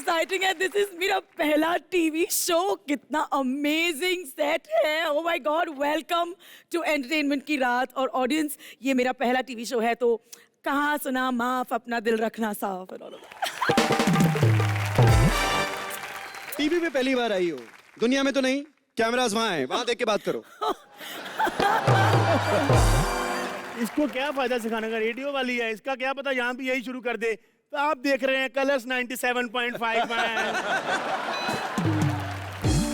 Exciting है। This is मेरा पहला टीवी शो। कितना अमेजिंग सेट है। Oh my god, welcome to entertainment की रात। और ऑडियंस, ये मेरा पहला टीवी शो है, तो कहाँ सुना माफ, अपना दिल रखना साफ। टीवी पे पहली बार आई हो, दुनिया में तो नहीं? कैमरास वहाँ है, वहाँ देख के बात करो। इसको क्या फायदा सिखाने का, रेडियो वाली है, इसका क्या पता यहाँ भी यही शुरू कर दे। तो आप देख रहे हैं कलर्स 97.5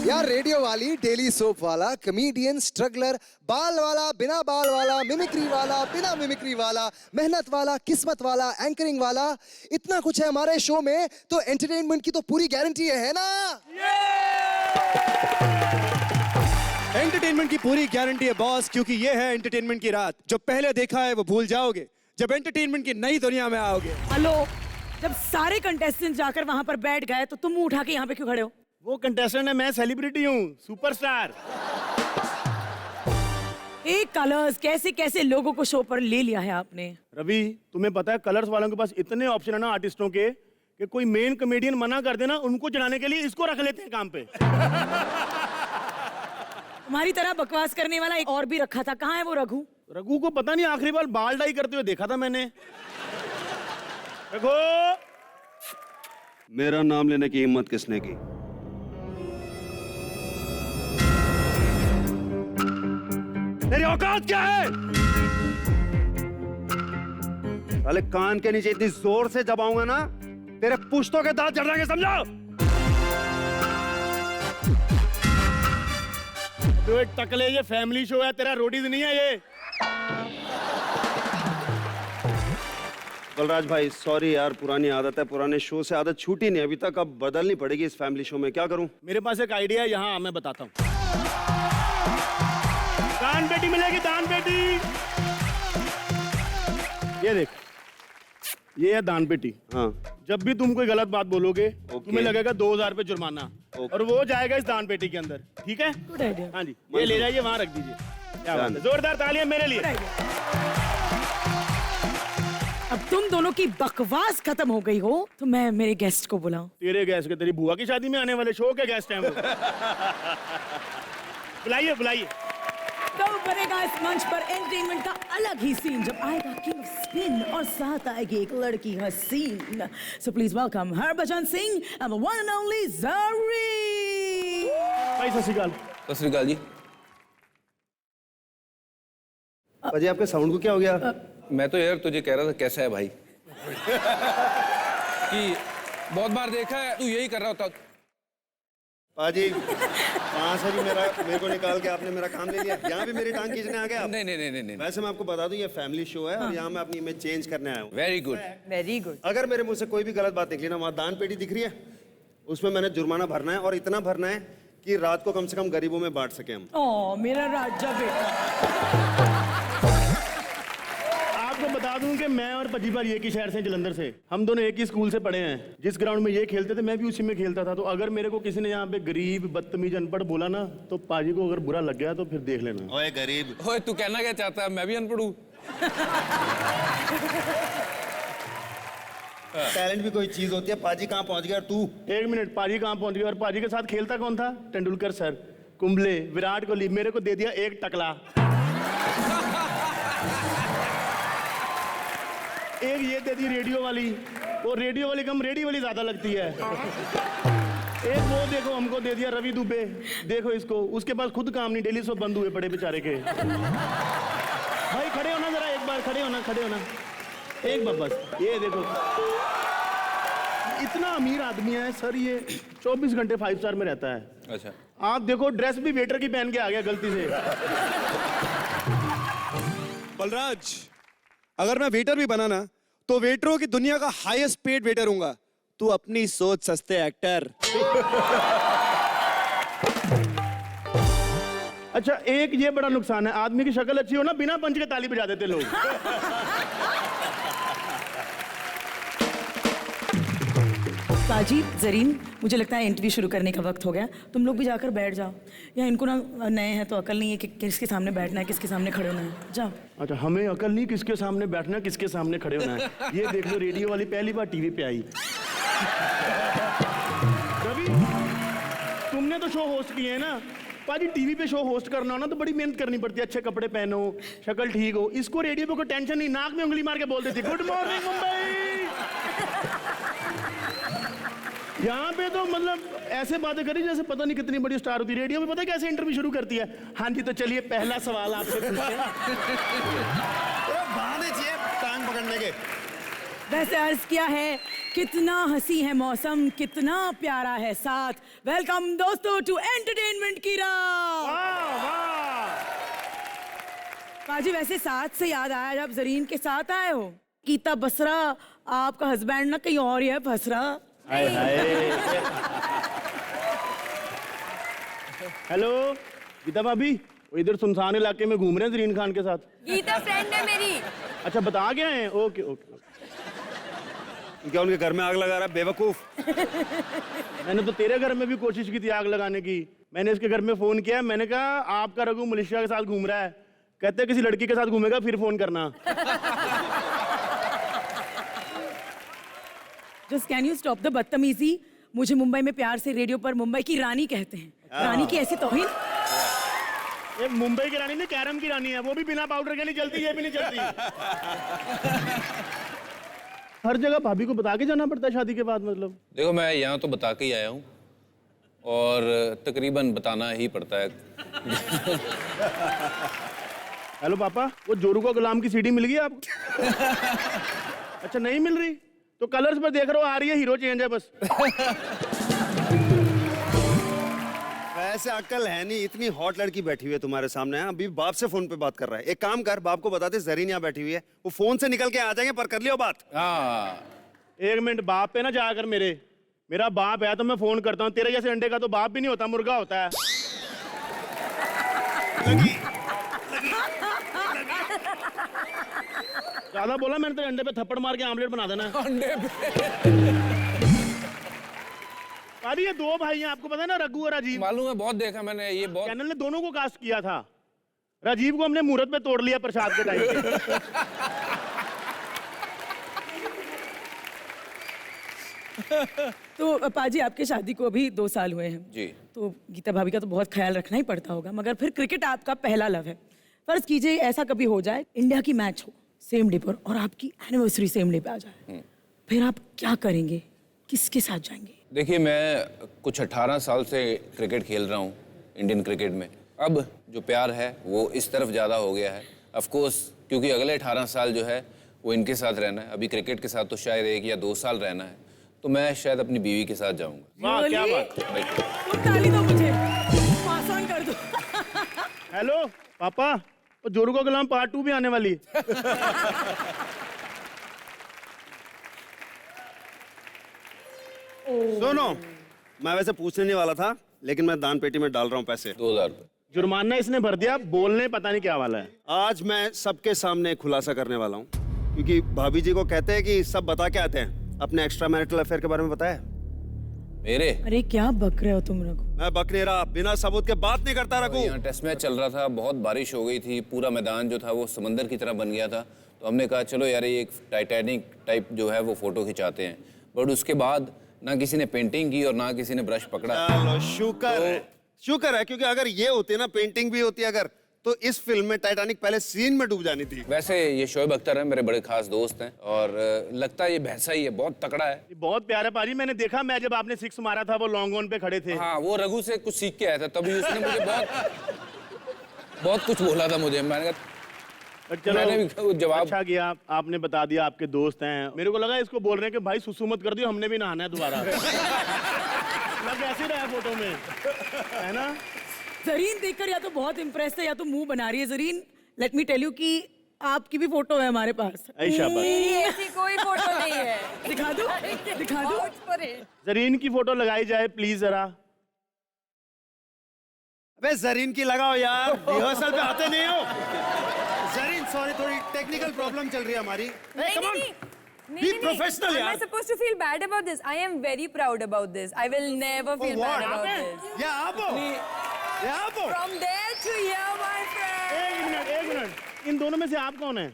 यार रेडियो वाली, डेली सोप वाला, कमेडियन, स्ट्रगलर, बाल वाला, बिना बाल वाला, मिमिक्री वाला, बिना मिमिक्री वाला, मेहनत वाला, किस्मत वाला, एंकरिंग वाला, इतना कुछ है हमारे शो में। तो एंटरटेनमेंट की तो पूरी गारंटी है ना? एंटरटेनमेंट की पूरी गारंटी है बॉस, क्योंकि ये है एंटरटेनमेंट की रात। जो पहले देखा है वो भूल जाओगे जब एंटरटेनमेंट की नई दुनिया में आओगे। हेलो, जब सारे कंटेस्टेंट जाकर वहां पर बैठ गए तो तुम मुंह उठा के यहाँ पे क्यों खड़े हो? वो कंटेस्टेंट है, मैं सेलिब्रिटी हूँ, सुपरस्टार। एक कलर्स कैसे कैसे लोगों को शो पर ले लिया है आपने। रवि, तुम्हें पता है कलर्स वालों के पास इतने ऑप्शन है ना आर्टिस्टों के, कि कोई मेन कॉमेडियन मना कर देना, उनको चढ़ाने के लिए इसको रख लेते हैं काम पे। तुम्हारी तरह बकवास करने वाला एक और भी रखा था, कहाँ है वो रघु? रघु को पता नहीं, आखिरी बार बाल डाई करते हुए देखा था मैंने। रघु, मेरा नाम लेने की हिम्मत किसने की? तेरी औकात क्या है? साले कान के नीचे इतनी जोर से दबाऊंगा ना, तेरे पुश्तों के दांत जड़ जाएंगे, समझो? तो एक टकले, ये फैमिली शो है, तेरा रोडीज नहीं है ये। बलराज भाई सॉरी यार, पुरानी आदत है, पुराने शो से आदत छूटी नहीं अभी तक, अब बदलनी पड़ेगी इस फैमिली शो में। क्या करूं? मेरे पास एक आइडिया है, यहाँ मैं बताता हूँ। दान पेटी मिलेगी, दान पेटी। ये देख, ये है दान पेटी। हाँ। जब भी तुम कोई गलत बात बोलोगे, तुम्हें लगेगा 2000 रुपए जुर्माना, और वो जाएगा इस दान पेटी के अंदर, ठीक है? Good idea. हाँ जी, ये ले जाइए, वहां रख दीजिए। क्या बात है, जोरदार तालियां मेरे लिए। अब तुम दोनों की बकवास खत्म हो गई हो, तो मैं मेरे गेस्ट को बुलाऊं। तेरे गेस्ट के, तेरी बुआ की शादी में आने वाले शो के गेस्ट हैं वो। बुलाइए बुलाइए। तो बनेगा इस मंच पर एंटरटेनमेंट का अलग ही सीन जब आएगा किंग ऑफ स्पिन और साथ आएगी एक लड़की हसीन। So please welcome Harbhajan Singh and the one and only Zari. भाई सत श्री अकाल। सत श्री अकाल जी। अजय, आपके साउंड को क्या हो गया? मैं तो यार तुझे कह रहा था कैसा है भाई। कि बहुत बार देखा है तू यही कर रहा होता। पाजी, कहाँ से भी मेरे को निकाल के आपने मेरा काम ले लिया। यहाँ भी मेरी टांग खींचने आ गए आप? नहीं नहीं नहीं नहीं। वैसे मैं आपको बता दूं, ये फैमिली शो है और यहाँ मैं अपनी इमेज चेंज करने आया हूँ। Very good very good. अगर मेरे मुंह से कोई भी गलत बात निकली ना, वहाँ दान पेटी दिख रही है, उसमें मैंने जुर्माना भरना है, और इतना भरना है कि रात को कम से कम गरीबों में बांट सके हम। ओ मेरा राजा बेटा। आपको बता दूं कि मैं और पजीबार एक ही शहर से, जलंधर से, हम दोनों एक ही स्कूल से पढ़े हैं। जिस ग्राउंड में ये खेलते थे मैं भी उसी में खेलता था। तो अगर मेरे को किसी ने यहाँ पे गरीब, बदतमीज, अनपढ़ बोला ना, तो पाजी को अगर बुरा लग गया तो फिर देख लेना। ओए गरीब। ओए तू कहना क्या चाहता है, मैं भी अनपढ़ हूँ? टैलेंट भी कोई चीज होती है। पाजी कहाँ पहुंच गया तू? एक मिनट, पाजी कहाँ पहुंच गया? और पाजी के साथ खेलता कौन था? तेंदुलकर सर, कुंबले, विराट कोहली। मेरे को दे दिया एक टकला। एक ये दे दी रेडियो वाली, और रेडियो वाली कम रेडियो वाली ज्यादा लगती है। एक वो देखो हमको दे दिया रवि दुबे, देखो इसको, उसके पास खुद काम नहीं, डेली सब बंद हुए पड़े बेचारे के। भाई खड़े होना जरा, एक बार खड़े होना, खड़े होना एक बार बस। ये देखो इतना अमीर आदमी है सर, ये 24 घंटे 5 स्टार में रहता है। अच्छा, आप देखो ड्रेस भी वेटर की पहन के आ गया गलती से। बलराज, अगर मैं वेटर भी बना ना, तो वेटरों की दुनिया का हाईएस्ट पेड वेटर हूंगा। तू अपनी सोच सस्ते एक्टर। अच्छा, एक ये बड़ा नुकसान है, आदमी की शक्ल अच्छी हो ना, बिना पंच के ताली बजा देते लोग। पाजी, जरीन, मुझे लगता है इंटरव्यू शुरू करने का वक्त हो गया। तुम लोग भी जाकर बैठ जाओ। या इनको ना नए हैं तो अकल नहीं है कि किसके सामने बैठना है, किसके सामने खड़े होना है। जाओ। अच्छा, हमें अकल नहीं किसके सामने बैठना, किसके सामने खड़े होना है। ये देख लो, रेडियो वाली पहली बार टीवी पे आई। शो होस्ट किए हैं ना, पाजी टीवी पे शो होस्ट करना हो ना तो बड़ी मेहनत करनी पड़ती है, अच्छे कपड़े पहनो, शक्ल ठीक हो। इसको रेडियो पे कोई टेंशन नहीं, नाक में उंगली मार के बोल देती गुड मॉर्निंग मुंबई। यहाँ पे तो मतलब ऐसे बातें करी जैसे पता नहीं कितनी बड़ी स्टार होती है। रेडियो में पता है कैसे इंटरव्यू शुरू करती है, हाँ जी तो चलिए पहला सवाल आपसे पूछते हैं। बहाने चाहिए टांग पकड़ने के। वैसे अर्ज किया है, कितना हंसी है मौसम, कितना प्यारा है साथ। वेलकम दोस्तों टू एंटरटेनमेंट की रात। वाह वाह। पाजी वैसे साथ से याद आया, जब जरीन के साथ आए हो, गीता बसरा आपका हस्बैंड ना कहीं और ही है फंस रहा। हाय हाय। हेलो गीता भाभी, वो इधर सुनसान इलाके में घूम रहे हैं जरीन खान के साथ। गीता फ्रेंड है मेरी। अच्छा बता के आए हैं, ओके ओके। क्या उनके घर में आग लगा रहा है बेवकूफ? मैंने तो तेरे घर में भी कोशिश की थी आग लगाने की। मैंने इसके घर में फोन किया, मैंने कहा आपका रघु मलेशिया के साथ घूम रहा है। कहते किसी लड़की के साथ घूमेगा फिर फोन करना। Just can you stop the बदतमीजी। मुझे मुंबई में प्यार से रेडियो पर मुंबई की रानी कहते हैं। रानी की ऐसी तौहीन। ये मुंबई की रानी नहीं, कैरम की रानी है, वो भी बिना पाउडर के नहीं चलती, ये भी नहीं चलती। हर जगह भाभी को बता के जाना पड़ता है शादी के बाद मतलब। देखो मैं यहाँ तो बता के ही आया हूँ और तकरीबन बताना ही पड़ता है। हेलो पापा, वो जोरू का गुलाम की सीडी मिल गई आपको? अच्छा नहीं मिल रही तो कलर्स पर देख रहा हो, आ रही है, हीरो चेंज है बस। वैसे अक्ल है नहीं, इतनी हॉट लड़की बैठी हुई है तुम्हारे सामने, अभी बाप से फोन पे बात कर रहा है। एक काम कर, बाप को बता दे जरीन यहाँ बैठी हुई है, वो फोन से निकल के आ जाएंगे, पर कर लियो बात। हाँ एक मिनट, बाप पे ना जाकर मेरा बाप है तो मैं फोन करता हूँ, तेरे जैसे अंडे का तो बाप भी नहीं होता, मुर्गा होता है। ज्यादा बोला मैंने, तेरे अंडे पे थप्पड़ मार के आमलेट बना देना। अंडे पे अरे ये दो भाई हैं, आपको पता है ना, रघु और राजीव। मालूम है, बहुत देखा मैंने, ये बहुत। चैनल ने दोनों को कास्ट किया था। राजीव को हमने मुहूर्त पे तोड़ लिया प्रसाद के टाइम पे। तो पाजी आपकी शादी को अभी 2 साल हुए हैं जी। तो गीता भाभी का तो बहुत ख्याल रखना ही पड़ता होगा, मगर फिर क्रिकेट आपका पहला लव है। फर्ज कीजिए ऐसा कभी हो जाए, इंडिया की मैच हो सेम डे पर और आपकी एनिवर्सरी सेम डे पे आ जाए, फिर आप क्या करेंगे, किसके साथ जाएंगे? देखिए मैं कुछ 18 साल से क्रिकेट खेल रहा हूँ इंडियन क्रिकेट में। अब जो प्यार है वो इस तरफ ज़्यादा हो गया है ऑफ कोर्स, क्योंकि अगले 18 साल जो है वो इनके साथ रहना है। अभी क्रिकेट के साथ तो शायद 1 या 2 साल रहना है, तो मैं शायद अपनी बीवी के साथ जाऊँगा। वाह क्या Really? बात। तुम ताली दो मुझे, पास ऑन कर दो। हेलो पापा, वो जोरू का गुलाम पार्ट 2 भी आने वाली है। सुनो, मैं वैसे पूछने नहीं वाला था, लेकिन मैं दान पेटी में डाल रहा हूँ पैसे। 2000 रुपये। जुर्माना इसने भर दिया, बोलने पता नहीं क्या वाला है। आज मैं सबके सामने खुलासा करने वाला हूँ, क्योंकि भाभी जी को कहते हैं कि सब बता के आते हैं। अपने एक्स्ट्रा मैरिटल अफेयर के बारे में बताया? मेरे अरे क्या बक रहे हो तुम रघु? मैं बक नहीं रहा, बिना सबूत के बात नहीं करता रघु। यहाँ टेस्ट मैच चल रहा था, बहुत बारिश हो गई थी, पूरा मैदान जो था वो समंदर की तरह बन गया था, तो हमने कहा चलो यार ये एक टाइटैनिक टाइप जो है वो फोटो खिंचाते हैं। बट उसके बाद ना किसी ने पेंटिंग की और ना किसी ने ब्रश पकड़ा। चलो शुक्र है, क्योंकि अगर ये होती ना, पेंटिंग भी होती अगर, तो इस फिल्म में टाइटैनिक पहले सीन में डूब जानी थी। वैसे ये शोएब अख्तर है, मेरे बड़े खास दोस्त हैं, और लगता है ये भैंसा ही है, बहुत तकड़ा है। ये बहुत प्यारा पाजी, मैंने देखा मैं जब आपने 6 मारा था, वो लॉन्ग ऑन पे खड़े थे। हाँ, वो रघु से कुछ सीख के आया था, तभी उसने मुझे बहुत कुछ बोला था मुझे। मैंने कहा मैंने भी जवाब। अच्छा किया आपने बता दिया, आपके दोस्त हैं। मेरे को लगा इसको बोल रहे हैं कि भाई सुसु मत कर दियो, हमने भी नहाना है दोबारा। लग ऐसे रहा फोटो में, है ना? जरीन देखकर या तो बहुत इम्प्रेस है या तो मुंह बना रही है। Zareen, let me tell you कि आपकी भी फोटो है हमारे पास। मेरी ऐसी कोई फोटो नहीं है। दिखा दूं? दिखा दूं? Vouch for it. जरीन की फोटो लगाई जाए प्लीज जरा। अबे जरीन की लगाओ यार, रिहर्सल पे आते नहीं हो। जरीन सॉरी, थोड़ी टेक्निकल प्रॉब्लम चल रही है हमारी। Come on. Be professional, Am I यार। supposed to feel bad about this? I am very proud about this. I will never feel bad about this. या आपो। From there to here, my friend. एक minute, इन दोनों में से आप कौन है?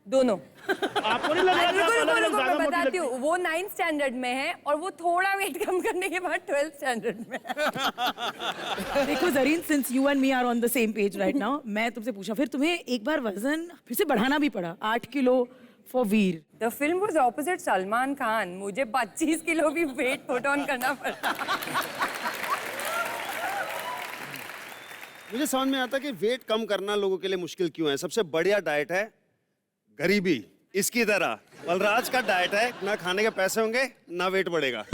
दोनों। आपको नहीं लग रहा था रुको रुको अलग-अलग रुको, ज्यादा मैं मोटी बताती लगती? हूँ। वो 9th स्टैंडर्ड में है और वो थोड़ा वेट कम करने के बाद 12th स्टैंडर्ड में है। देखो Zareen, since you and me are on the same page right now, मैं तुमसे पूछा, फिर तुम्हें एक बार वजन फिर से बढ़ाना भी पड़ा, 8 kilo for Veer. The film was opposite Salman Khan. मुझे 25 किलो भी वेट पुट ऑन करना पड़ा। मुझे समझ में आता कि वेट कम करना लोगों के लिए मुश्किल क्यों है। सबसे बढ़िया डाइट है गरीबी, इसकी तरह बलराज का डाइट है, ना खाने के पैसे होंगे ना वेट बढ़ेगा।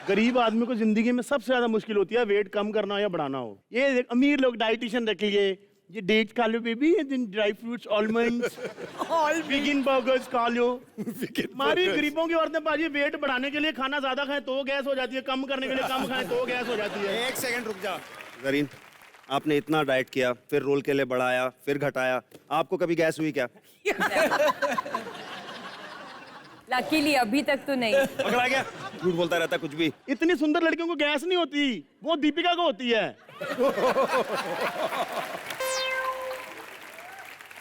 गरीब आदमी को जिंदगी में सबसे ज्यादा मुश्किल होती है वेट कम करना हो या बढ़ाना हो। ये अमीर लोग डाइटिशियन रख लिए, ये डेट खा लो बेबी, ये dry fruits, almonds, vegan burgers खा लो। हमारी गरीबों की औरतें बाजी वेट बढ़ाने के लिए खाना ज्यादा खाएं तो गैस हो जाती है, कम करने के लिए कम खाएं तो गैस हो जाती है। एक सेकंड रुक जा जरीन, आपने इतना डाइट किया, फिर रोल के लिए बढ़ाया, फिर घटाया, आपको कभी गैस हुई क्या? लकीली अभी तक तो नहीं। पकड़ा गया? झूठ बोलता रहता कुछ भी। इतनी सुंदर लड़कियों को गैस नहीं होती, वो दीपिका को होती है।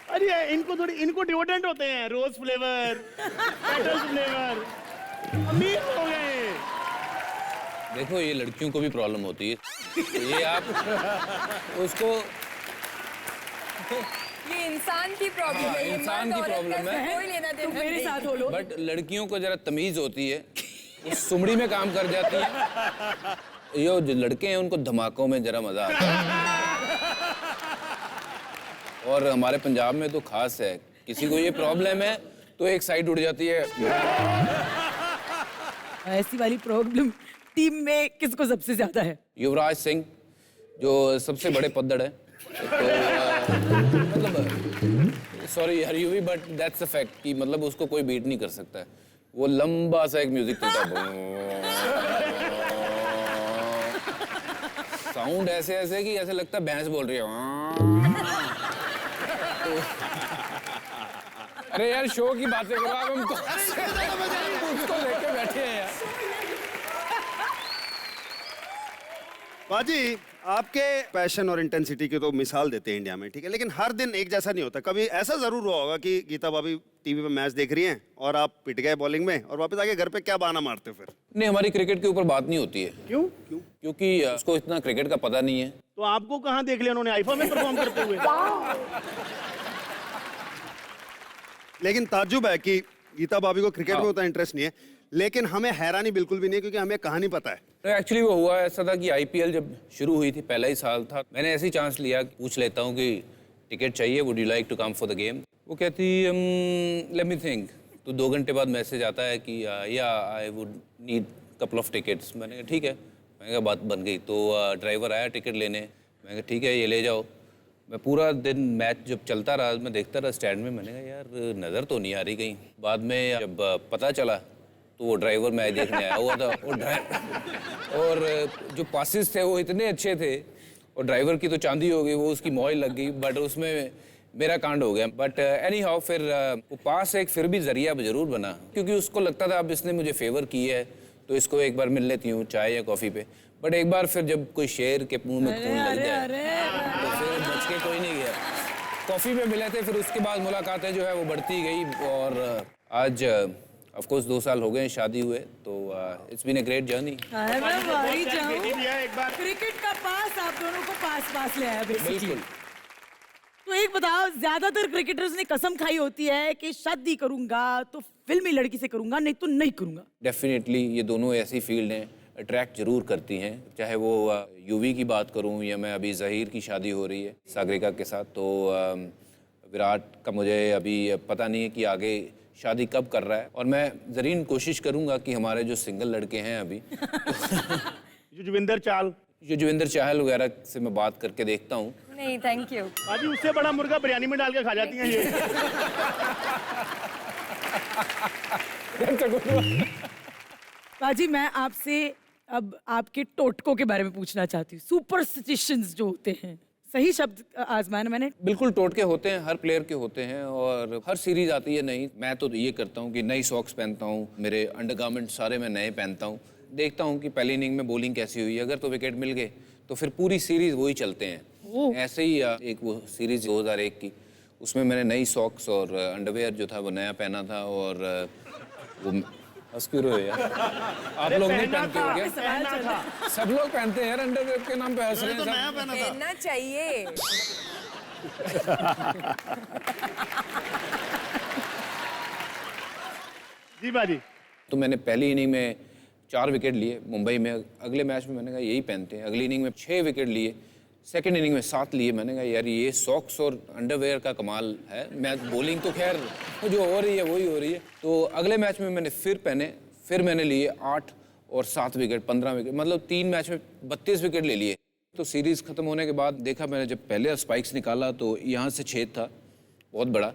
अरे इनको डिओड्रेंट होते हैं, रोज फ्लेवर, पेटल फ्लेवर। अमीर हो गए। देखो ये लड़कियों को भी प्रॉब्लम होती है, ये आप उसको ये इंसान की प्रॉब्लम है, ये इंसान मर्द की औरत का प्रॉब्लम है। कोई लेना देना मेरे नहीं। साथ हो लो। बट लड़कियों को जरा तमीज होती है, वो सुमड़ी में काम कर जाती है। ये जो लड़के हैं उनको धमाकों में जरा मजा आता है। और हमारे पंजाब में तो खास है, किसी को ये प्रॉब्लम है तो एक साइड उड़ जाती है। ऐसी वाली प्रॉब्लम टीम में किसको सबसे ज्यादा है? युवराज सिंह जो सबसे बड़े पद्दड़ है, तो मतलब सॉरी यार UV, but that's a fact कि मतलब उसको कोई बीट नहीं कर सकता है। वो लंबा सा एक म्यूजिक चलता है, साउंड ऐसे ऐसे कि ऐसे लगता है भैंस बोल रही है। अरे यार शो की बातें करो आप, हमको उसको लेके बैठे हैं यार। बाजी, आपके पैशन और इंटेंसिटी की तो मिसाल देते हैं इंडिया में, ठीक है, लेकिन हर दिन एक जैसा नहीं होता। कभी ऐसा जरूर हुआ होगा कि गीता भाभी टीवी पे मैच देख रही हैं और आप पिट गए बॉलिंग में और वापस आके घर पे क्या बहाना मारते हो फिर? नहीं, हमारी क्रिकेट के ऊपर बात नहीं होती है। क्यों? क्योंकि उसको इतना क्रिकेट का पता नहीं है। तो आपको कहाँ देख लिया उन्होंने आईफा में परफॉर्म करते हुए? लेकिन ताज्जुब है कि गीता भाभी को क्रिकेट में उतना इंटरेस्ट नहीं है, लेकिन हमें हैरानी बिल्कुल भी नहीं है क्योंकि हमें कहानी पता है। तो एक्चुअली वो हुआ ऐसा था कि आईपीएल जब शुरू हुई थी, पहला ही साल था, मैंने ऐसी चांस लिया, पूछ लेता हूँ कि टिकट चाहिए, would you like to come for the game. वो कहती लेट मी थिंक। तो 2 घंटे बाद मैसेज आता है कि या I would need couple of tickets. मैंने कहा ठीक है, मैंने कहा बात बन गई। तो ड्राइवर आया टिकट लेने, मैंने कहा ठीक है ये ले जाओ। मैं पूरा दिन मैच जब चलता रहा, मैं देखता रहा स्टैंड में, मैंने कहा यार नज़र तो नहीं आ रही कहीं। बाद में जब पता चला तो वो ड्राइवर मैच देखने आया हुआ था, और जो पासिस थे वो इतने अच्छे थे, और ड्राइवर की तो चांदी हो गई, वो उसकी मौज लग गई, बट उसमें मेरा कांड हो गया। बट एनी हाउ फिर वो पास एक फिर भी जरिया जरूर बना, क्योंकि उसको लगता था अब इसने मुझे फेवर की है तो इसको एक बार मिल लेती हूँ चाय या कॉफ़ी पे। बट एक बार फिर जब कोई शेर के मुंह में खून लग जाए तो फिर बच के कोई नहीं गया। कॉफ़ी पे मिले थे, फिर उसके बाद मुलाकातें जो है वो बढ़ती गई, और आज ऑफ कोर्स 2 साल हो गए शादी हुए, तो it's been a great journey. बेटी भी है एक बार। क्रिकेट का पास आप दोनों को पास ले आया बेसिकली। बिल्कुल। तो एक बताओ, ज्यादातर क्रिकेटर्स ने कसम खाई होती है कि शादी करूंगा तो फिल्मी लड़की से करूंगा, नहीं तो नहीं करूंगा। डेफिनेटली ये दोनों ऐसी फील्ड हैं, अट्रैक्ट जरूर करती हैं। चाहे वो यूवी की बात करूं या मैं अभी ज़हीर की शादी हो रही है सागरिका के साथ, तो विराट का मुझे अभी पता नहीं है कि आगे शादी कब कर रहा है, और मैं ज़रीन कोशिश करूंगा कि हमारे जो सिंगल लड़के हैं अभी युजवेंद्र चाल, जो जुविंदर चाहल वगैरह से मैं बात करके देखता हूँ। नहीं थैंक यू। अभी उससे बड़ा मुर्गा बिरयानी में डाल के खा जाती हैं ये। बाजी, मैं आपसे अब आपके टोटकों के बारे में पूछना चाहती हूँ। सुपरस्टिशंस जो होते हैं, सही शब्द आजमाया ना मैंने? बिल्कुल टोटके होते हैं, हर प्लेयर के होते हैं, और हर सीरीज आती है नई। मैं तो ये करता हूँ कि नई सॉक्स पहनता हूँ, मेरे अंडरगारमेंट सारे मैं नए पहनता हूँ, देखता हूँ कि पहली इनिंग में बॉलिंग कैसी हुई, अगर तो विकेट मिल गए तो फिर पूरी सीरीज वही चलते हैं। ऐसे ही एक वो सीरीज 2001 की, उसमें मैंने नई सॉक्स और अंडरवेयर जो था वो नया पहना था, और वो हंस क्यों रहे हो यार? आप लोग नहीं पहनते हो क्या? सब लोग पहनते हैं यार, अंडरवेयर के नाम पे हंस रहे हैं सब। पहनना चाहिए। जी बाजी। तो मैंने पहली इनिंग में 4 विकेट लिए मुंबई में। अगले मैच में मैंने कहा यही पहनते हैं। अगली इनिंग में 6 विकेट लिए। सेकंड इनिंग में 7 लिए। मैंने कहा यार ये सॉक्स और अंडरवेयर का कमाल है। मैं बॉलिंग तो खैर जो हो रही है वही हो रही है। तो अगले मैच में मैंने फिर पहने, फिर मैंने लिए 8 और 7 विकेट, 15 विकेट, मतलब 3 मैच में 32 विकेट ले लिए। तो सीरीज़ ख़त्म होने के बाद देखा मैंने, जब पहले स्पाइक्स निकाला तो यहाँ से छेद था बहुत बड़ा,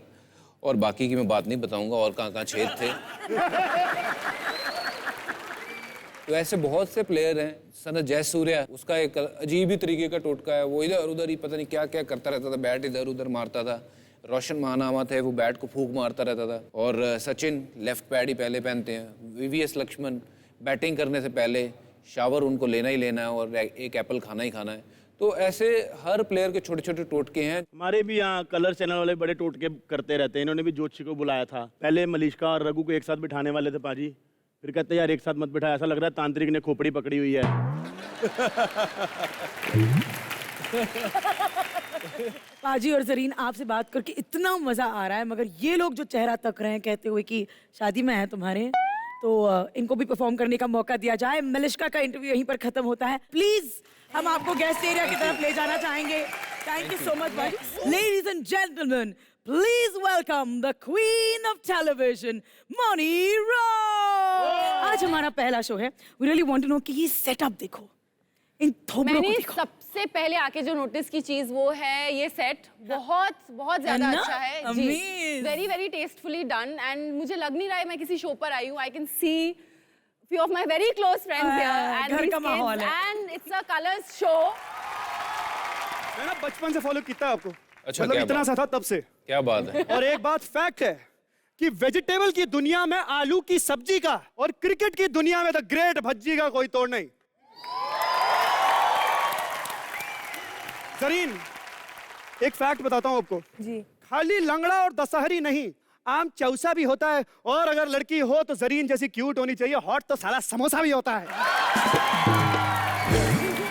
और बाकी की मैं बात नहीं बताऊंगा और कहाँ छेद थे। तो ऐसे बहुत से प्लेयर हैं। सनत जयसूर्या, उसका एक अजीब ही तरीके का टोटका है, वो इधर उधर ही पता नहीं क्या क्या करता रहता था, बैट इधर उधर मारता था। रोशन महानामा थे, वो बैट को फूंक मारता रहता था। और सचिन लेफ्ट पैड ही पहले पहनते हैं। VVS लक्ष्मण बैटिंग करने से पहले शावर उनको लेना ही लेना है और एक एप्पल खाना ही खाना है। तो ऐसे हर प्लेयर के छोटे छोटे टोटके हैं। हमारे भी यहाँ कलर चैनल वाले बड़े टोटके करते रहते हैं। इन्होंने भी जोशी को बुलाया था। पहले मलिश्का और रघु को एक साथ बिठाने वाले थे पाजी, फिर कहते यार एक साथ मत बिठा, ऐसा लग रहा है तांत्रिक ने खोपड़ी पकड़ी हुई है। पाजी और जरीन, आपसे बात करके इतना मजा आ रहा है, मगर ये लोग जो चेहरा तक रहे हैं कहते हुए कि शादी में है तुम्हारे, तो इनको भी परफॉर्म करने का मौका दिया जाए। मलिश्का का इंटरव्यू यहीं पर खत्म होता है। प्लीज हम आपको गेस्ट एरिया की तरफ ले जाना चाहेंगे। थैंक यू सो मच भाई। Ladies and gentleman, please welcome the queen of television, Mouni Roy. आज हमारा पहला शो है। We really want to know कि ये सेटअप देखो, इन थोबड़ों को मैंने देखो। सबसे पहले आके जो नोटिस की चीज वो है ये सेट बहुत बहुत ज्यादा है ना? अच्छा है जी। Amazing. Very very tastefully done and मुझे लग नहीं रहा है मैं किसी शो पर आई हूँ। I can see few of my very close friends here and घर these का माहौल kids है। and it's a colors show। मैं ना बचपन से फॉलो किया आपको, अच्छा, मतलब क्या इतना बात? सा था तब से। क्या बात है? और एक बात फैक्ट है कि वेजिटेबल की दुनिया में आलू की सब्जी का और क्रिकेट की दुनिया में द ग्रेट भज्जी का कोई तोड़ नहीं। जरीन, एक फैक्ट बताता हूं आपको जी। खाली लंगड़ा और दशहरी नहीं, आम चौसा भी होता है। और अगर लड़की हो तो जरीन जैसी क्यूट होनी चाहिए। हॉट तो साला समोसा भी होता है।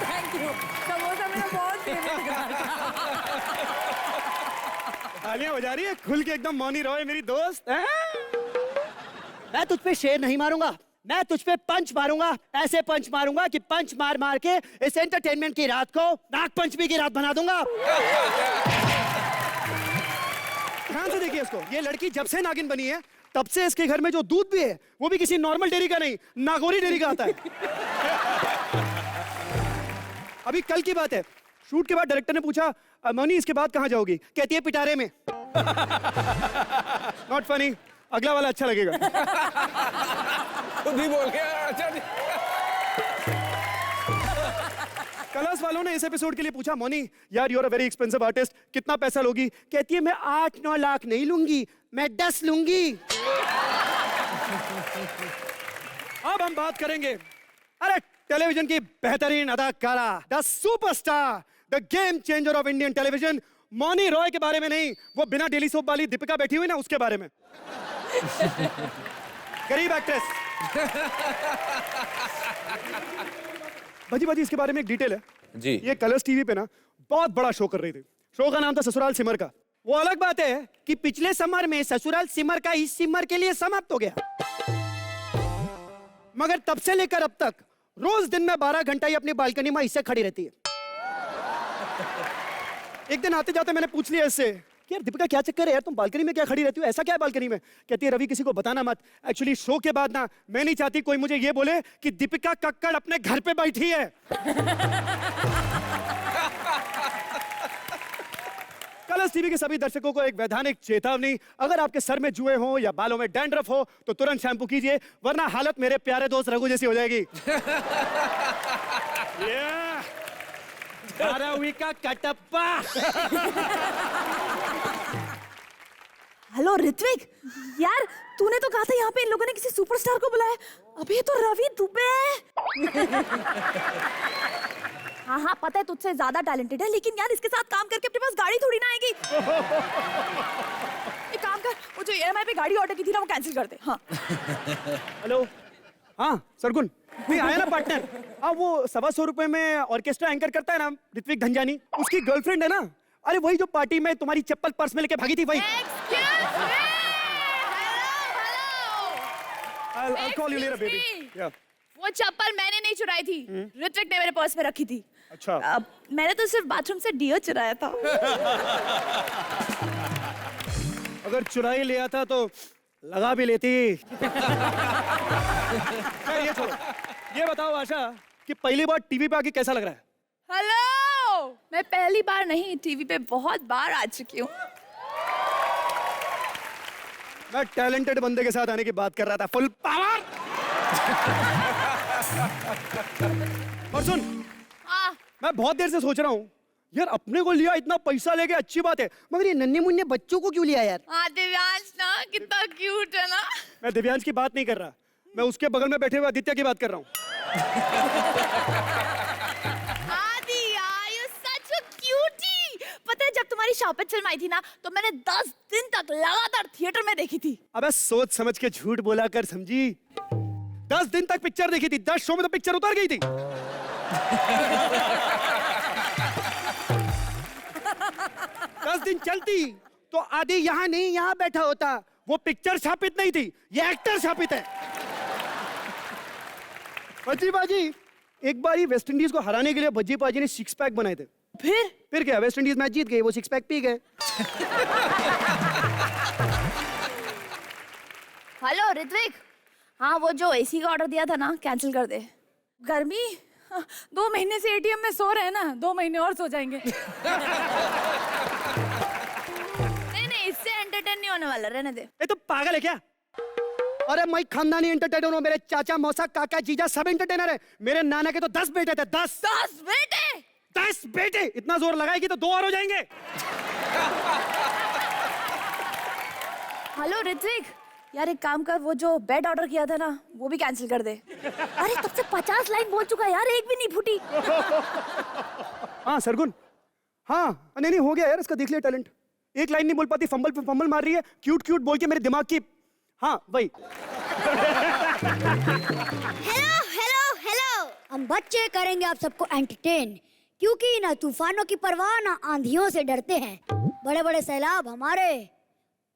Thank you. समोसा मेरा बहुत फेवरेट था। तालियां बजा रही है खुल के एकदम। मौनी रॉय मेरी दोस्त है। मैं तुझ पे शेर नहीं मारूंगा, मैं तुझ पे पंच मारूंगा। ऐसे पंच मारूंगा कि पंच मार मार के इस एंटरटेनमेंट की रात को नाग पंचमी की रात बना दूंगा। ध्यान से देखिए इसको। ये लड़की जब से नागिन बनी है तब से इसके घर में जो दूध भी है वो भी किसी नॉर्मल डेयरी का नहीं, नागौरी डेयरी का आता है। अभी कल की बात है, शूट के बाद डायरेक्टर ने पूछा मौनी इसके बाद कहां जाओगी? कहती है पिटारे में। नॉट फनी, अगला वाला अच्छा लगेगा। खुद ही बोल गया। अच्छा जी। कलर्स वालों ने इस एपिसोड के लिए पूछा मौनी यार you are a very expensive artist, कितना पैसा लोगी? कहती है मैं 8-9 लाख नहीं लूंगी, मैं 10 लूंगी। अब हम बात करेंगे अरे टेलीविजन की बेहतरीन अदाकारा, the superstar, the game changer of Indian television, Mouni Roy के बारे में नहीं, वो बिना डेली सोप वाली दीपिका बैठी हुई ना उसके बारे में। गरीब एक्ट्रेस। भाजी भाजी इसके बारे में एक डिटेल है जी। ये कलर्स टीवी पे ना बहुत बड़ा शो कर रही थी। शो का नाम था ससुराल सिमर का। वो अलग बात है कि पिछले समर में ससुराल सिमर का इस सिमर के लिए समाप्त हो गया, मगर तब से लेकर अब तक रोज दिन में 12 घंटा ही अपनी बालकनी में इससे खड़ी रहती है। एक दिन आते जाते मैंने पूछ लिया इससे कि यार दीपिका क्या चक्कर है यार, तुम बालकनी में क्या खड़ी रहती हो, ऐसा क्या है बालकनी में? कहती है रवि किसी को बताना मत। एक्चुअली शो के बाद ना मैं नहीं चाहती कोई मुझे ये बोले कि दीपिका कक्कड़ अपने घर पे बैठी है। कलर्स टीवी के सभी दर्शकों को एक वैधानिक चेतावनी, अगर आपके सर में जुए हो या बालों में डैंड्रफ हो तो तुरंत शैम्पू कीजिए, वरना हालत मेरे प्यारे दोस्त रघु जैसी हो जाएगी। धारावी का कटप्पा। हेलो ऋत्विक, यार तूने तो कहा था यहाँ पे इन लोगों ने किसी सुपरस्टार को बुलाया, अभी तो रवि दुबे। हाँ हाँ पता है तुझसे ज्यादा टैलेंटेड है, लेकिन यार इसके साथ काम करके अपने पास गाड़ी थोड़ी ना आएगी। एक काम कर, वो जो EMI पे गाड़ी ऑर्डर की थी ना वो कैंसिल कर दे। हाँ हेलो। हाँ सरगुन, नहीं आया ना पार्टनर। हाँ वो 125 रुपए में ऑर्केस्ट्रा एंकर करता है ना ऋत्विक धनजानी, उसकी गर्लफ्रेंड है ना। अरे वही जो पार्टी में तुम्हारी चप्पल पर्स में लेके भागी थी वही। I'll call you later, baby. Yeah. वो चप्पल मैंने नहीं चुराई थी, ऋत्विक ने मेरे पर्स में रखी थी। अच्छा। मैंने तो सिर्फ बाथरूम से डियो चुराया था। अगर चुराई लिया था तो लगा भी लेती। खैर ये छोड़ो, ये बताओ आशा कि पहली बार टीवी पे आके कैसा लग रहा है? हेलो, मैं पहली बार नहीं टीवी पे बहुत बार आ चुकी हूँ। मैं टैलेंटेड बंदे के साथ आने की बात कर रहा था, फुल पावर। और सुन, हाँ मैं बहुत देर से सोच रहा हूँ यार, अपने को लिया इतना पैसा लेके अच्छी बात है, मगर ये नन्हे मुन्ने बच्चों को क्यों लिया यार? हाँ दिव्यांश ना कितना क्यूट है ना। मैं दिव्यांश की बात नहीं कर रहा, मैं उसके बगल में बैठे हुए आदित्य की बात कर रहा हूँ। आदि यार यू सच अ क्यूटी। पता है जब तुम्हारी शापित फिल्म आई थी ना तो मैंने 10 दिन तक लगातार थिएटर में देखी थी। अबे सोच समझ के झूठ बोला कर समझी। 10 दिन तक पिक्चर देखी थी, 10 शो में तो पिक्चर उतर गई थी। 10 दिन चलती तो आदि यहाँ नहीं यहाँ बैठा होता। वो पिक्चर शापित नहीं थी, ये एक्टर शापित है। भज्जी बाजी, एक बार ही वेस्ट इंडीज को हराने के लिए भज्जी बाजी ने 6 पैक बनाए थे। फिर क्या, वेस्ट इंडीज मैच जीत गई, वो 6 पैक पी गए। हेलो ऋत्विक, हाँ वो जो एसी का ऑर्डर दिया था ना कैंसिल कर दे। गर्मी 2 महीने से एटीएम में सो रहे हैं ना, 2 महीने और सो जाएंगे। नहीं इससे एंटरटेन नहीं होने वाला, रहने दे। ये तो पागल है क्या? अरे मैं खानदानी एंटरटेनर हूँ, मेरे चाचा मौसा काका जीजा सब एंटरटेनर है। मेरे नाना के तो 10 बेटे थे। 10 बेटे? 10 बेटे। इतना जोर लगाएगी तो 2 और हो जाएंगे। हेलो ऋत्विक, यार एक काम कर, वो जो बेड ऑर्डर किया था ना वो भी कैंसिल कर दे। अरे तब से 50 लाइन बोल चुका यार, एक भी नहीं फूटी। हाँ सरगुन, हाँ नहीं हो गया यार, इसका देख लिया टैलेंट। एक लाइन नहीं बोल पाती, फंबल मार रही है, क्यूट क्यूट बोल के मेरे दिमाग की। हाँ वही। हेलो हेलो हेलो, हम बच्चे करेंगे आप सबको एंटरटेन, क्योंकि ना तूफानों की परवाह ना आंधियों से डरते हैं, बड़े बड़े सैलाब हमारे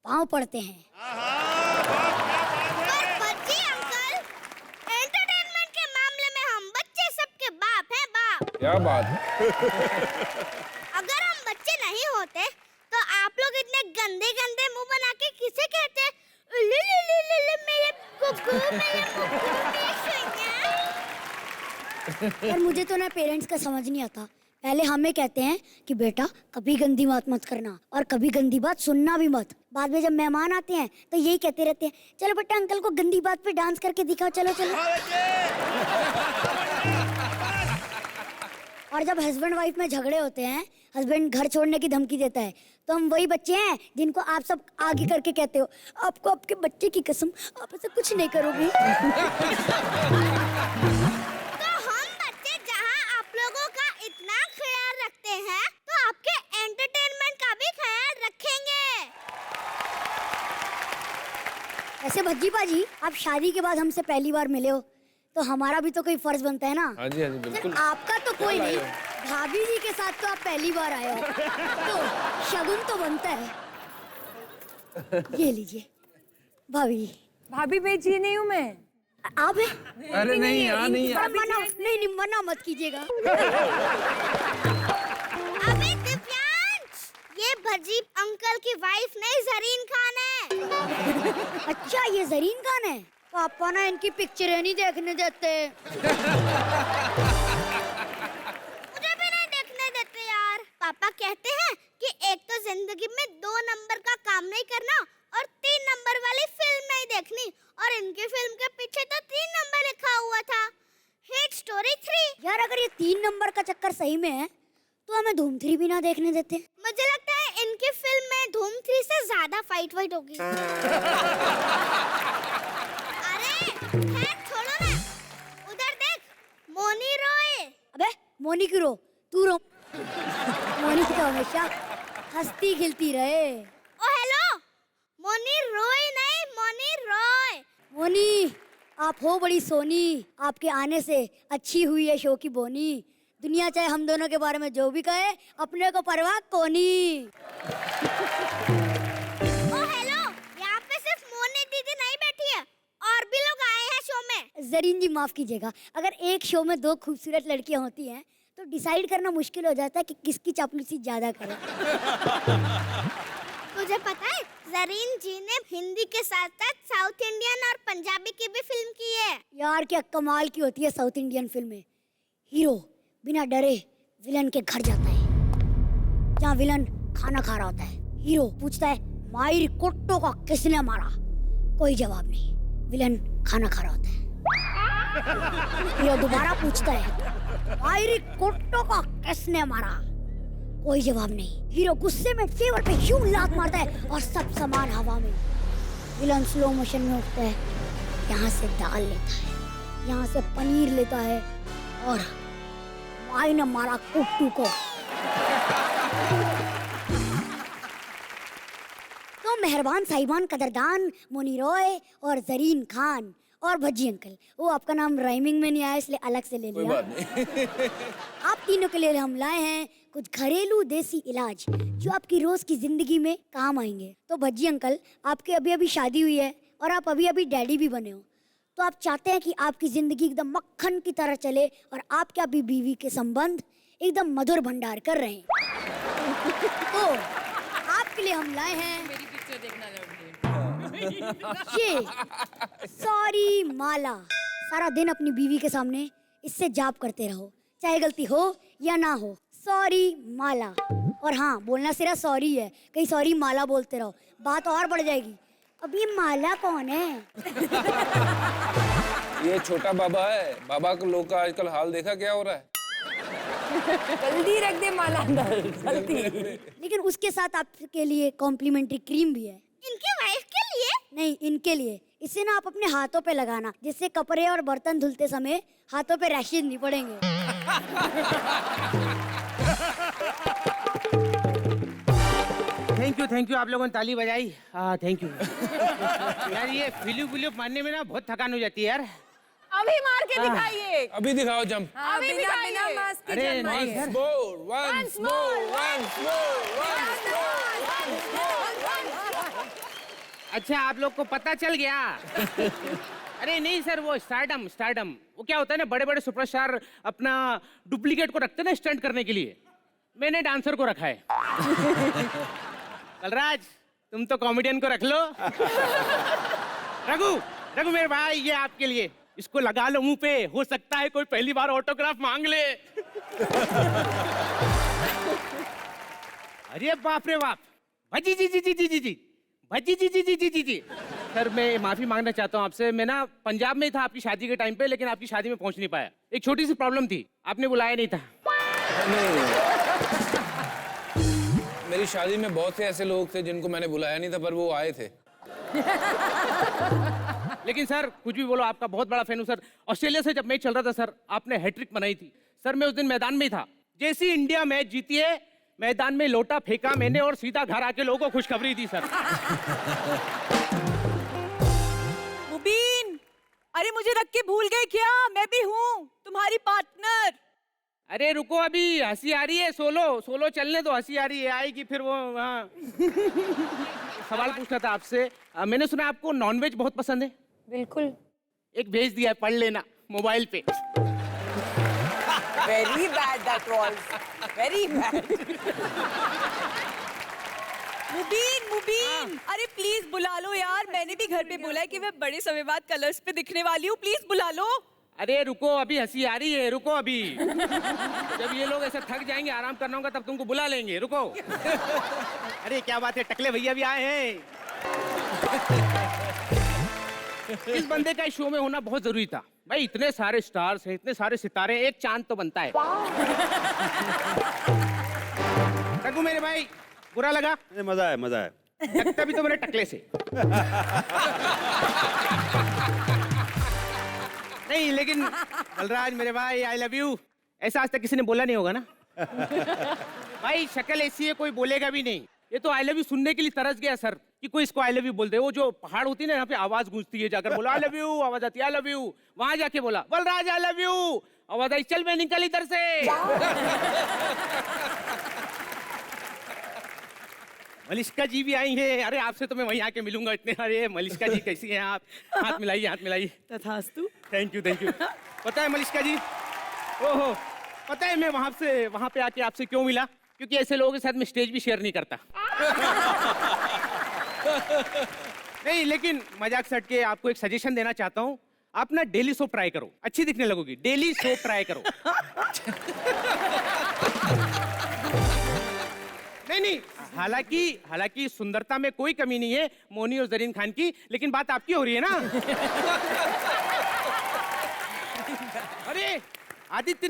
पांव पड़ते हैं। पर बच्चे अंकल, एंटरटेनमेंट के मामले में हम बच्चे सबके बाप हैं, बाप। क्या बात है? अगर हम बच्चे नहीं होते तो आप लोग इतने गंदे गंदे मुंह बना के किसे कहते? ले ले ले ले ले मेरे गुग्गू, मेरे गुग्गू, मेरे सोनिया। पर मुझे तो ना पेरेंट्स का समझ नहीं आता। पहले हमें कहते हैं कि बेटा कभी गंदी बात मत करना और कभी गंदी बात सुनना भी मत। बाद में जब मेहमान आते हैं तो यही कहते रहते हैं, चलो बेटा अंकल को गंदी बात पे डांस करके दिखाओ, चलो चलो। और जब हस्बैंड वाइफ में झगड़े होते हैं, हस्बैंड घर छोड़ने की धमकी देता है, तो हम वही बच्चे हैं जिनको आप सब आगे करके कहते हो, आपको आपके बच्चे की कसम आप ऐसा कुछ नहीं करोगी। तो हम बच्चे जहाँ आप लोगों का इतना ख्याल रखते हैं तो आपके एंटरटेनमेंट का भी ख्याल रखेंगे। ऐसे भज्जी बाजी, आप शादी के बाद हमसे पहली बार मिले हो तो हमारा भी तो कोई फर्ज बनता है ना। हाँ जी बिल्कुल। आपका तो कोई नहीं, भाभी जी के साथ तो आप पहली बार आए हो, तो शगुन तो बनता है। ये लीजिए भाभी। भाभी बेची नहीं हूँ मैं। आप हैं? अरे नहीं यहाँ नहीं है। नहीं मना मत कीजिएगा। अबे दिव्यांश, ये भजी अंकल की वाइफ नहीं, जरीन खान है। अच्छा ये जरीन खान है? पापा ना इनकी पिक्चरें नहीं देखने देते। मुझे भी नहीं देखने देते यार। पापा कहते हैं कि एक तो जिंदगी में 2 नंबर का काम नहीं करना और 3 नंबर वाली फिल्म नहीं देखनी, और इनकी फिल्म के पीछे तो 3 नंबर लिखा हुआ था, हिट स्टोरी 3। यार अगर ये 3 नंबर का चक्कर सही में है तो हमें धूम 3 भी ना देखने देते। मुझे लगता है इनकी फिल्म में धूम 3 से ज्यादा फाइट होगी। अरे खैर छोड़ो ना, उधर देख, मोनी रॉय। अबे मोनी क्यों रो, तू रो। मोनी तो हमेशा हंसती खिलती रहे। ओ हेलो, मोनी रोई नहीं, मोनी रॉय। मोनी आप हो बड़ी सोनी, आपके आने से अच्छी हुई है शो की बोनी। दुनिया चाहे हम दोनों के बारे में जो भी कहे, अपने को परवाह कोनी। ओ हेलो, यहाँ पे सिर्फ मोनी दीदी नहीं बैठी है, और भी लोग आए हैं शो में। जरीन जी माफ कीजिएगा, अगर एक शो में दो खूबसूरत लड़कियां होती हैं तो डिसाइड करना मुश्किल हो जाता है कि किसकी चापलूसी ज्यादा करे। तुझे पता है, जरीन जी ने हिंदी के साथ साथ साउथ इंडियन और पंजाबी की भी फिल्म की है। यार क्या कमाल की होती है साउथ इंडियन फिल्में। हीरो बिना डरे विलन के घर जाता है, जहाँ विलन खाना खा रहा होता है। हीरो पूछता है मायर कुट्टो का किसने मारा, कोई जवाब नहीं, विलन खाना खा रहा होता है। हीरो दोबारा पूछता है मायर कुट्टो का किसने मारा, कोई जवाब नहीं। हीरो गुस्से में टेबल पे यूं लात मारता है और सब सामान हवा में। विलन स्लो मोशन में उठता है, यहाँ से दाल लेता है, यहाँ से पनीर लेता है और माई ने मारा कुट्टू को। तो मेहरबान साहिबान कदरदान मोनी रॉय और जरीन खान और भज्जी अंकल, वो आपका नाम राइमिंग में नहीं आया इसलिए अलग से ले लिया। कोई बात नहीं। आप तीनों के लिए हम लाए हैं कुछ घरेलू देसी इलाज जो आपकी रोज की जिंदगी में काम आएंगे। तो भज्जी अंकल, आपके अभी अभी शादी हुई है और आप अभी अभी डैडी भी बने हो, तो आप चाहते हैं कि आपकी जिंदगी एकदम मक्खन की तरह चले और आपके अभी बीवी के संबंध एकदम मधुर भंडार कर रहे हैं। तो आपके लिए हम लाए हैं मेरी पिक्चर देखना ये सॉरी माला। सारा दिन अपनी बीवी के सामने इससे जाप करते रहो, चाहे गलती हो या ना हो। सॉरी माला। और हाँ, बोलना सिर्फ सॉरी है, कहीं सॉरी माला बोलते रहो, बात और बढ़ जाएगी। अब ये माला कौन है? ये छोटा बाबा है। बाबा को लोग का आजकल हाल देखा क्या हो रहा है। जल्दी रख दे माला अंदर, जल्दी। लेकिन उसके साथ आपके लिए कॉम्प्लीमेंट्री क्रीम भी है। इनकी वाइफ के लिए? नहीं, इनके लिए। इसे ना आप अपने हाथों पे लगाना, जिससे कपड़े और बर्तन धुलते समय हाथों पे रैशेज नहीं पड़ेंगे। थैंक यू, आप लोगों ने ताली बजाई। हाँ थैंक यू। यार ये फिल्यू मारने में ना बहुत थकान हो जाती है यार। अभी मार के दिखाइए। अभी दिखाओ जंप। अभी बिना मास्क के अरे जन्म नहीं है। सर। once more. अच्छा आप लोग को पता चल गया। अरे नहीं सर, वो स्टारडम वो क्या होता है ना, बड़े बड़े सुपरस्टार अपना डुप्लीकेट को रखते हैं ना स्टंट करने के लिए। मैंने डांसर को रखा है। कलराज तुम तो कॉमेडियन को रख लो। रघु मेरे भाई, ये आपके लिए, इसको लगा लो मुंह पे, हो सकता है कोई पहली बार ऑटोग्राफ मांग ले। अरे बाप रे बाप। भज्जी जी। सर मैं माफी मांगना चाहता हूँ आपसे। मैं ना पंजाब में था आपकी शादी के टाइम पे, लेकिन आपकी शादी में पहुंच नहीं पाया। एक छोटी सी प्रॉब्लम थी, आपने बुलाया नहीं था। मेरी शादी में बहुत से ऐसे लोग थे जिनको मैंने बुलाया नहीं था, पर वो आए थे। लेकिन सर कुछ भी बोलो, आपका बहुत बड़ा फैन हूँ सर। ऑस्ट्रेलिया से जब मैच चल रहा था सर, आपने हैट्रिक बनाई थी सर। मैं उस दिन मैदान में ही था। जैसी इंडिया मैच जीती है, मैदान में लोटा फेंका मैंने और सीधा घर आके लोगों को खुशखबरी दी सर। मुबीन, अरे मुझे रख के भूल गए क्या? मैं भी हूँ तुम्हारी पार्टनर। अरे रुको, अभी हंसी आ रही है। सोलो चलने दो, हंसी आ रही है, आएगी फिर वो। हाँ। सवाल पूछना था आपसे। मैंने सुना आपको नॉनवेज बहुत पसंद है। बिल्कुल। एक भेज दिया है, पढ़ लेना मोबाइल पे। Very bad that was. Very bad. मुबीन, अरे प्लीज बुला लो यार। मैंने भी घर पे बोला है कि मैं बड़े समय बाद कलर्स पे दिखने वाली हूँ, प्लीज बुला लो। अरे रुको, अभी हंसी आ रही है, रुको अभी। जब ये लोग ऐसे थक जाएंगे, आराम करना होगा, तब तुमको बुला लेंगे, रुको। अरे क्या बात है, टकले भैया भी आए हैं। इस बंदे का इस शो में होना बहुत जरूरी था भाई। इतने सारे स्टार्स हैं, इतने सारे सितारे, एक चांद तो बनता है। रघु मेरे भाई, बुरा लगा? मजा है। लगता भी तो मेरे टकले से। नहीं लेकिन बलराज मेरे भाई, आई लव यू। ऐसा आज तक किसी ने बोला नहीं होगा ना। भाई शक्ल ऐसी है कोई बोलेगा भी नहीं। ये तो आई लव यू सुनने के लिए तरस गया सर कि कोई इसको आई लव यू बोल दे। वो जो पहाड़ होती है ना यहाँ पे आवाज गूंजती है, जाकर बोला आई लव यू, आवाज आती है आई लव यू। वहां जाके बोला बलराज आई लव यू, आवाज आई चल मैं निकल इधर से। मलिष्का जी भी आई हैं। अरे आपसे तो मैं वहीं आके मिलूंगा इतने। अरे मलिष्का जी कैसी हैं आप? हाथ मिलाइए हाथ मिलाइए। तथास्तु। Thank you thank you. पता है मलिष्का जी, ओहो पता है मैं वहां पे आके आपसे क्यों मिला? क्योंकि ऐसे लोगों के साथ मैं स्टेज भी शेयर नहीं करता। नहीं लेकिन मजाक से हट के आपको एक सजेशन देना चाहता हूँ। आप ना डेली सोप ट्राई करो, अच्छी दिखने लगोगी। डेली सोप ट्राई करो। नहीं हालांकि सुंदरता में कोई कमी नहीं है मोनी और जरीन खान की, लेकिन बात आपकी हो रही है ना। अरे आदित्य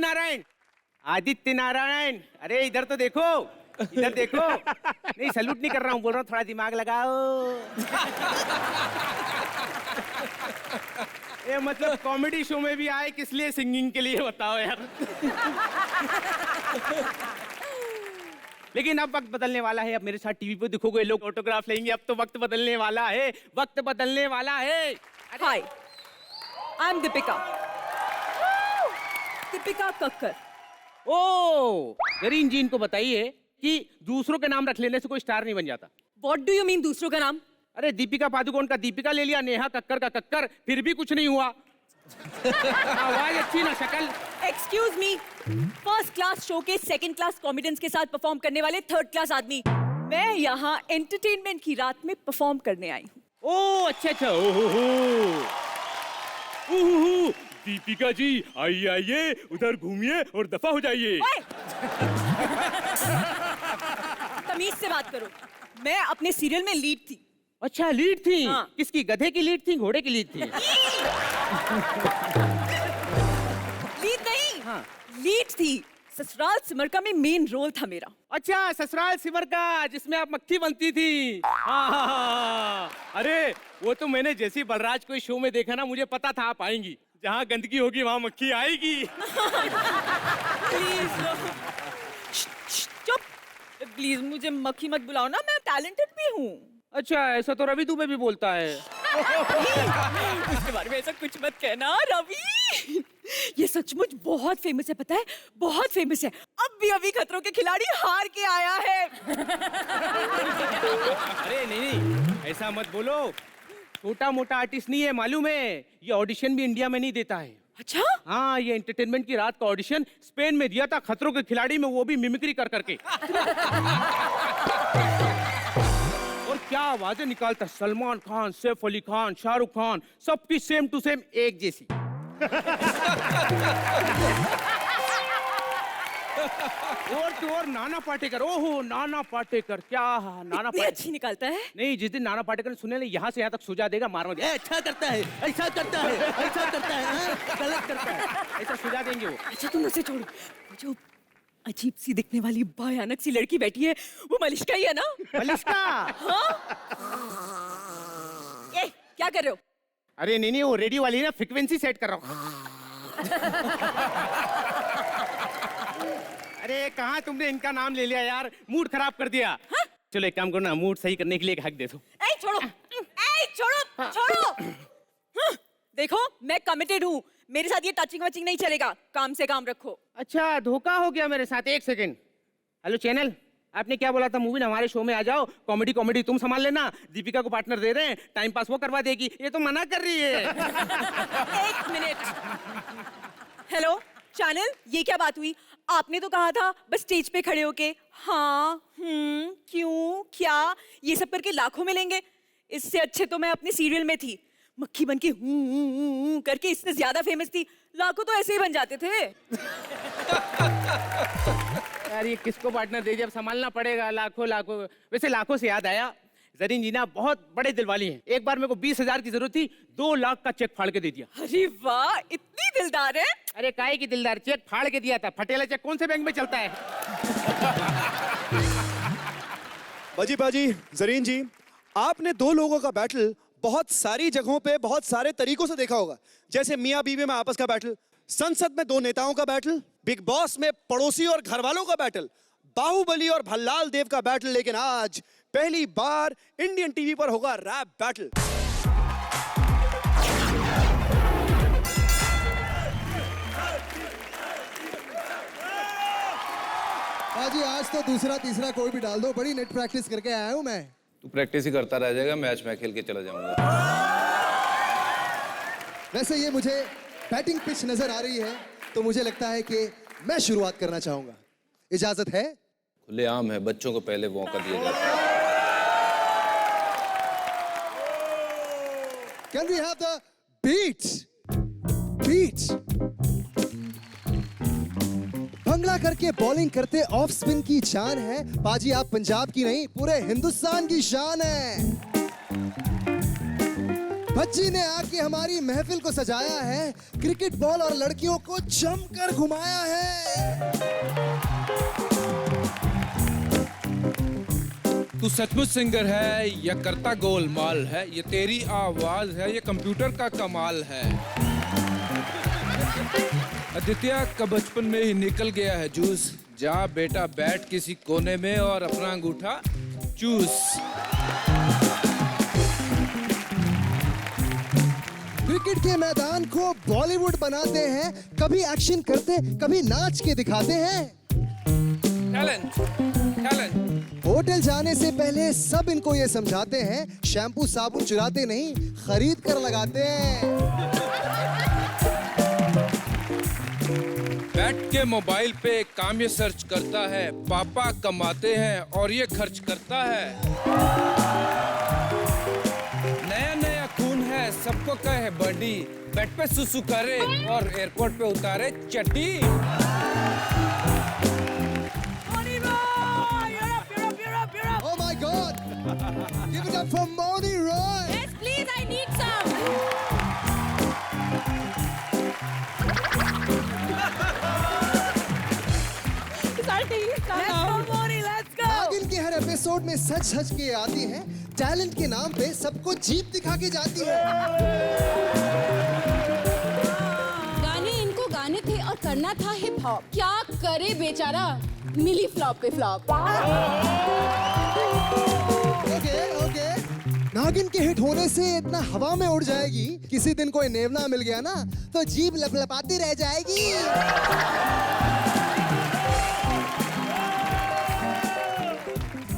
नारायण, अरे इधर तो देखो, इधर देखो। नहीं सैल्यूट नहीं कर रहा हूँ, बोल रहा हूँ थोड़ा दिमाग लगाओ। ये मतलब कॉमेडी शो में भी आए किस लिए? सिंगिंग के लिए, बताओ यार। लेकिन अब वक्त बदलने वाला है। अब मेरे साथ टीवी पे दिखोगे लोग, ऑटोग्राफ लेंगे। अब तो वक्त बदलने वाला है, वक्त बदलने वाला है। हाय, आई एम दीपिका कक्कर। ओ जरीन जी, इनको बताइए कि दूसरों के नाम रख लेने से कोई स्टार नहीं बन जाता। व्हाट डू यू मीन दूसरों का नाम? अरे दीपिका पादुकोण का दीपिका ले लिया, नेहा कक्कर का कक्कर, फिर भी कुछ नहीं हुआ। आवाज अच्छी ना शक्ल। Excuse me, first class show के सेकंड क्लास कॉमेडियंस के साथ परफॉर्म करने वाले थर्ड क्लास आदमी। मैं यहाँ एंटरटेनमेंट की रात में परफॉर्म करने आई हूँ। ओ अच्छा, ओहो दीपिका जी आइए उधर घूमिए और दफा हो जाइए। तमीज से बात करो। मैं अपने सीरियल में लीड थी। अच्छा लीड थी? हाँ। किसकी? गधे की लीड थी, घोड़े की लीड थी? लीड नहीं, हाँ। लीड थी। ससुराल सिमर का में मेन रोल था मेरा। अच्छा ससुराल सिमर का, जिसमें आप मक्खी बनती थी। हाँ। अरे वो तो मैंने जैसी बलराज को शो में देखा ना, मुझे पता था आप आएंगी। जहाँ गंदगी होगी वहाँ मक्खी आएगी। प्लीज चुप, प्लीज मुझे मक्खी मत बुलाओ ना, मैं टैलेंटेड भी हूँ। अच्छा ऐसा तो रवि दुबे भी बोलता है। उसके बारे में ऐसा कुछ मत कहना रवि। ये सचमुच बहुत फेमस है, पता है? बहुत फेमस है। अभी खतरों के खिलाड़ी हार के आया है। अरे नहीं ऐसा मत बोलो। छोटा मोटा आर्टिस्ट नहीं है, मालूम है। ये ऑडिशन भी इंडिया में नहीं देता है। अच्छा? हाँ, ये एंटरटेनमेंट की रात का ऑडिशन स्पेन में दिया था, खतरों के खिलाड़ी में, वो भी मिमिक्री कर करके। और क्या आवाजें निकालता, सलमान खान, सैफ अली खान, शाहरुख खान, सबकी सेम टू सेम एक जैसी। और नाना पाटेकर, ओहो नाना पाटेकर, क्या नाना पाटेकर अच्छी निकालता है। नहीं, जिस दिन नाना पाटेकर ने सुने यहाँ से यहाँ तक सुझा देगा, मार अच्छा करता है, ऐसा करता है, ऐसा करता है, गलत करता है, ऐसा सुझा देंगे वो। अच्छा तुम उसे छोड़ो, जो अजीब सी दिखने वाली भयानक सी लड़की बैठी है, वो मलिष्का ही है ना? मलिष्का? हाँ? ए, क्या कर रहे हो? अरे नहीं, वो रेडियो वाली है ना, फ्रीक्वेंसी सेट कर रहा हूँ। अरे कहाँ तुमने इनका नाम ले लिया यार, मूड खराब कर दिया। हाँ? चलो एक काम करो ना, मूड सही करने के लिए एक हक दे दो। छोड़ो। हाँ, देखो मैं कमिटेड हूँ, मेरे साथ ये टचिंग वचिंग नहीं चलेगा, काम से काम रखो। अच्छा धोखा हो गया मेरे साथ। एक सेकंड, हेलो चैनल, आपने क्या बोला था? मूवी ना हमारे शो में आ जाओ, कॉमेडी तुम संभाल लेना, दीपिका को पार्टनर दे रहे हैं, टाइम पास वो करवा देगी। ये तो मना कर रही है। एक मिनट, हेलो चैनल, ये क्या बात हुई? आपने तो कहा था बस स्टेज पे खड़े होके हाँ क्यों क्या ये सब करके लाखों मिलेंगे। इससे अच्छे तो मैं अपने सीरियल में थी, मक्खी बनके करके इससे ज्यादा फेमस थी, लाखों तो ऐसे ही बन जाते थे। यार ये किसको पार्टनर दे दिया, अब संभालना पड़ेगा। लाखों। वैसे लाखों से याद आया, जरीन जी ना बहुत बड़े दिल वाली हैं। एक बार मेरे को 20,000 की जरूरत थी, 2 लाख का चेक फाड़ के दे दिया। अरे वाह, इतनी दिलदार है। अरे काहे की दिलदार, चेक फाड़ के दिया था। फटेला चेक कौन से बैंक में चलता है? बाजी जरीन जी, आपने 2 लोगों का बैटल बहुत सारी जगहों पे बहुत सारे तरीकों से देखा होगा, जैसे मियाँ बीवी में आपस का बैटल, संसद में दो नेताओं का बैटल, बिग बॉस में पड़ोसी और घरवालों का बैटल, बाहुबली और भल्लाल देव का बैटल, लेकिन आज पहली बार इंडियन टीवी पर होगा रैप बैटल। बाजी आज तो दूसरा तीसरा कोई भी डाल दो, बड़ी नेट प्रैक्टिस करके आया हूं मैं। तू प्रैक्टिस ही करता रह जाएगा, मैच मैं खेल के चला जाऊंगा। वैसे ये मुझे बैटिंग पिच नजर आ रही है, तो मुझे लगता है कि मैं शुरुआत करना चाहूंगा। इजाजत है? खुले आम है, बच्चों को पहले मौका दिया जाता है। Can we have the beat? Bhangra करके बॉलिंग करते ऑफ स्पिन की जान है। बाजी आप पंजाब की नहीं, पूरे हिंदुस्तान की शान है। बच्ची ने आके हमारी महफिल को सजाया है, क्रिकेट बॉल और लड़कियों को जमकर घुमाया है। तू सचमुच सिंगर है या करता गोलमाल है, ये तेरी आवाज है, ये कंप्यूटर का कमाल है। आदित्य का बचपन में ही निकल गया है जूस, जा बेटा बैठ किसी कोने में और अपना अंगूठा चूस। क्रिकेट के मैदान को बॉलीवुड बनाते हैं, कभी एक्शन करते, कभी नाच के दिखाते हैं। टैलेंट। होटल जाने से पहले सब इनको ये समझाते हैं, शैम्पू साबुन चुराते नहीं, खरीद कर लगाते हैं। बैठ के मोबाइल पे काम ये सर्च करता है, पापा कमाते हैं और ये खर्च करता है। नया नया खून है, सबको कहे बडी, बेड पे सुसु करे और एयरपोर्ट पे उतारे चड्डी। Oh my God! Give it up for Moni Roy. Yes, please, I need some. नागिन के हर एपिसोड में सच सच के आती है, टैलेंट के नाम पे सबको जीत दिखा के जाती है। गाने इनको गाने थे और करना था हिप हॉप, क्या करे बेचारा, मिली फ्लॉप पे फ्लॉप। ओके। नागिन के हिट होने से इतना हवा में उड़ जाएगी, किसी दिन कोई नेवला मिल गया ना तो जीभ लपलपाती रह जाएगी।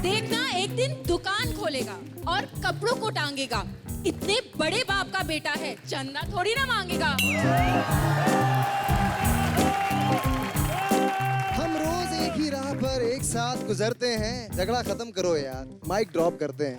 देखना एक दिन दुकान खोलेगा और कपड़ों को टांगेगा, इतने बड़े बाप का बेटा है, चंदा थोड़ी ना मांगेगा। हम रोज एक ही राह पर एक साथ गुजरते हैं, झगड़ा खत्म करो यार, माइक ड्रॉप करते हैं।